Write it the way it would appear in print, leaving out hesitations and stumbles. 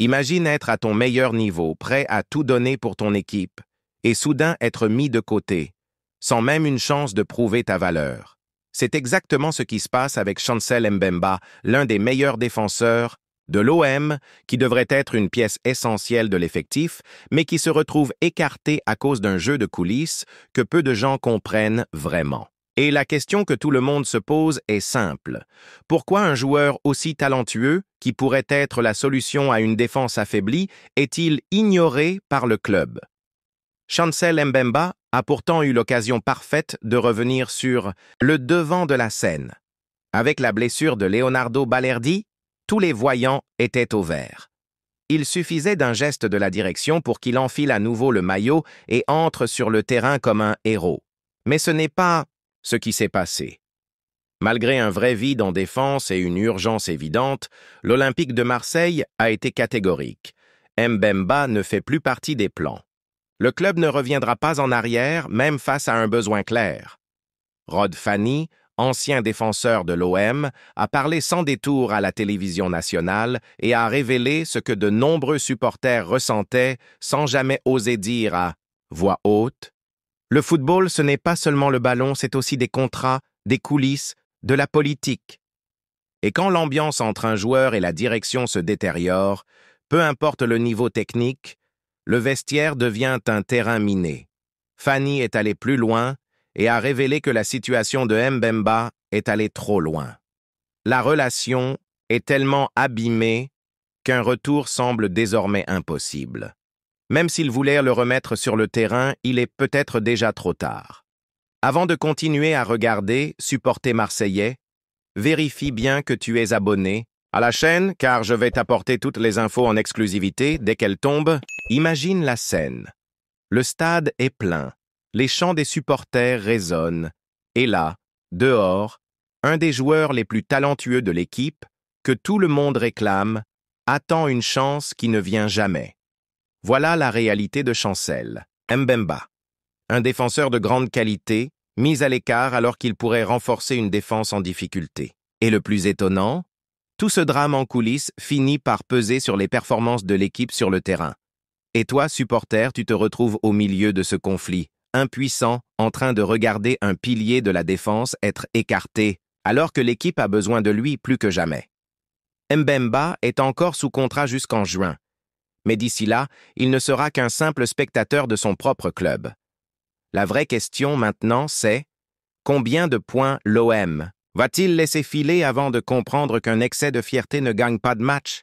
Imagine être à ton meilleur niveau, prêt à tout donner pour ton équipe, et soudain être mis de côté, sans même une chance de prouver ta valeur. C'est exactement ce qui se passe avec Chancel Mbemba, l'un des meilleurs défenseurs de l'OM, qui devrait être une pièce essentielle de l'effectif, mais qui se retrouve écarté à cause d'un jeu de coulisses que peu de gens comprennent vraiment. Et la question que tout le monde se pose est simple. Pourquoi un joueur aussi talentueux, qui pourrait être la solution à une défense affaiblie, est-il ignoré par le club? Chancel Mbemba a pourtant eu l'occasion parfaite de revenir sur le devant de la scène. Avec la blessure de Leonardo Balerdi, tous les voyants étaient au vert. Il suffisait d'un geste de la direction pour qu'il enfile à nouveau le maillot et entre sur le terrain comme un héros. Mais ce n'est pas ce qui s'est passé. Malgré un vrai vide en défense et une urgence évidente, l'Olympique de Marseille a été catégorique. Mbemba ne fait plus partie des plans. Le club ne reviendra pas en arrière, même face à un besoin clair. Rod Fanny, ancien défenseur de l'OM, a parlé sans détour à la télévision nationale et a révélé ce que de nombreux supporters ressentaient sans jamais oser dire à voix haute. Le football, ce n'est pas seulement le ballon, c'est aussi des contrats, des coulisses, de la politique. Et quand l'ambiance entre un joueur et la direction se détériore, peu importe le niveau technique, le vestiaire devient un terrain miné. Fanny est allé plus loin et a révélé que la situation de Mbemba est allée trop loin. La relation est tellement abîmée qu'un retour semble désormais impossible. Même s'il voulait le remettre sur le terrain, il est peut-être déjà trop tard. Avant de continuer à regarder, supporter marseillais, vérifie bien que tu es abonné à la chaîne, car je vais t'apporter toutes les infos en exclusivité dès qu'elles tombent. Imagine la scène. Le stade est plein. Les chants des supporters résonnent. Et là, dehors, un des joueurs les plus talentueux de l'équipe, que tout le monde réclame, attend une chance qui ne vient jamais. Voilà la réalité de Chancel Mbemba. Un défenseur de grande qualité, mis à l'écart alors qu'il pourrait renforcer une défense en difficulté. Et le plus étonnant, tout ce drame en coulisses finit par peser sur les performances de l'équipe sur le terrain. Et toi, supporter, tu te retrouves au milieu de ce conflit, impuissant, en train de regarder un pilier de la défense être écarté, alors que l'équipe a besoin de lui plus que jamais. Mbemba est encore sous contrat jusqu'en juin, mais d'ici là, il ne sera qu'un simple spectateur de son propre club. La vraie question maintenant, c'est combien de points l'OM va-t-il laisser filer avant de comprendre qu'un excès de fierté ne gagne pas de match?